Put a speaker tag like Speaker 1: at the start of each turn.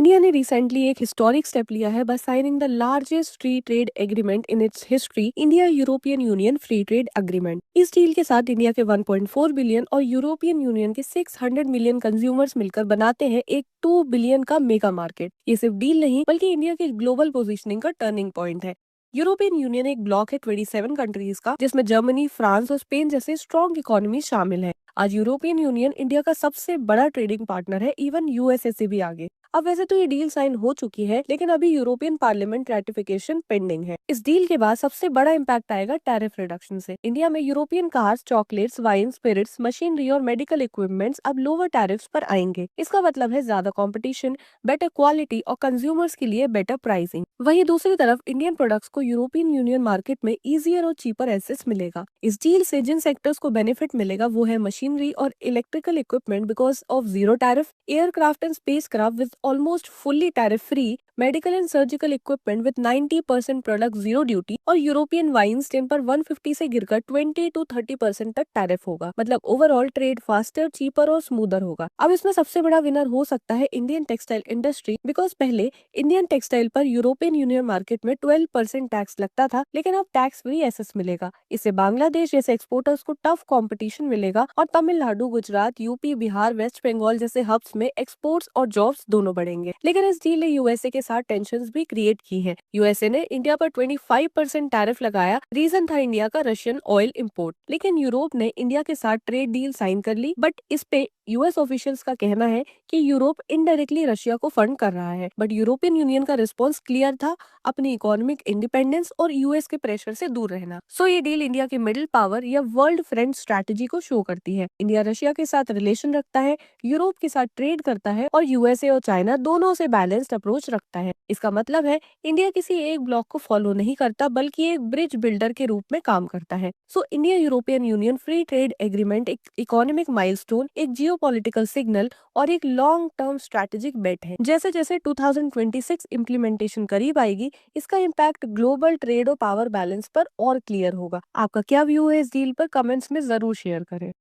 Speaker 1: India ने recently एक historic step लिया है by signing the largest free trade agreement in its history, India European Union free trade agreement. इस deal के साथ इंडिया के 1.4 बिलियन और यूरोपियन यूनियन के 600 मिलियन कंज्यूमर्स मिलकर बनाते हैं एक 2 बिलियन का मेगा मार्केट। ये सिर्फ डील नहीं बल्कि इंडिया की ग्लोबल पोजीशनिंग का टर्निंग पॉइंट है। यूरोपियन यूनियन एक ब्लॉक है 27 कंट्रीज का, जिसमें जर्मनी, फ्रांस और स्पेन जैसे स्ट्रॉन्ग इकोनॉमी शामिल है। आज यूरोपियन यूनियन इंडिया का सबसे बड़ा ट्रेडिंग पार्टनर है, इवन यूएसए से भी आगे। अब वैसे तो ये डील साइन हो चुकी है, लेकिन अभी यूरोपियन पार्लियामेंट रेटिफिकेशन पेंडिंग है। इस डील के बाद सबसे बड़ा इम्पैक्ट आएगा टैरिफ रिडक्शन से। इंडिया में European cars, chocolates, wine, spirits, machinery और मेडिकल इक्विपमेंट्स अब लोअर टैरिफ्स पर आएंगे। इसका मतलब है ज्यादा कंपटीशन, बेटर क्वालिटी और कंज्यूमर्स के लिए बेटर प्राइसिंग। वहीं दूसरी तरफ इंडियन प्रोडक्ट्स को यूरोपियन यूनियन मार्केट में इजियर और चीपर एक्सेस मिलेगा। इस डील से जिन सेक्टर्स को बेनिफिट मिलेगा वो है मशीनरी और electrical equipment because of zero tariff, aircraft and spacecraft with almost fully tariff free, medical and surgical equipment with 90% product zero duty, और यूरोपियन वाइन्स जिन पर 150 से गिरकर 20 to 30% तक टैरिफ होगा। मतलब ओवरऑल ट्रेड फास्टर, चीपर और smoother होगा। अब इसमें सबसे बड़ा विनर हो सकता है इंडियन टेक्सटाइल इंडस्ट्री, बिकॉज पहले इंडियन टेक्सटाइल पर यूरोपियन यूनियन मार्केट में 12% टैक्स लगता था, लेकिन अब टैक्स फ्री एसेस मिलेगा। इससे बांग्लादेश जैसे एक्सपोर्टर्स को टफ कंपटीशन मिलेगा और तमिलनाडु, गुजरात, यूपी, बिहार, वेस्ट बंगाल जैसे हब्स में एक्सपोर्ट्स और जॉब्स दोनों बढ़ेंगे। लेकिन इस डील ने यूएसए के साथ टेंशंस भी क्रिएट की हैं। यूएसए ने इंडिया पर 25% टैरिफ लगाया। रीजन था इंडिया का रशियन ऑयल इंपोर्ट। लेकिन यूरोप ने इंडिया के साथ ट्रेड डील साइन कर ली, बट इस पे यूएस ऑफिशियल्स का कहना है कि यूरोप इनडायरेक्टली रशिया को फंड कर रहा है। बट यूरोपियन यूनियन का रिस्पॉन्स क्लियर था, अपनी इकोनॉमिक इंडिपेंडेंस और यूएस के प्रेशर से दूर रहना। सो ये डील इंडिया की मिडिल पावर या वर्ल्ड फ्रेंड स्ट्रैटेजी को शो करती है। इंडिया रशिया के साथ रिलेशन रखता है, यूरोप के साथ ट्रेड करता है और यूएसए और चाइना दोनों से बैलेंस्ड अप्रोच रखता है। इसका मतलब है इंडिया किसी एक ब्लॉक को फॉलो नहीं करता, बल्कि एक ब्रिज बिल्डर के रूप में काम करता है। So India European Union free trade agreement एक इकोनॉमिक माइलस्टोन, एक जियोपॉलिटिकल सिग्नल और एक लॉन्ग टर्म स्ट्रैटेजिक बेट है। जैसे जैसे 2026 इम्प्लीमेंटेशन करीब आएगी, इसका इम्पैक्ट ग्लोबल ट्रेड और पावर बैलेंस पर और क्लियर होगा। आपका क्या व्यू है इस डील पर? कमेंट्स में जरूर शेयर करें।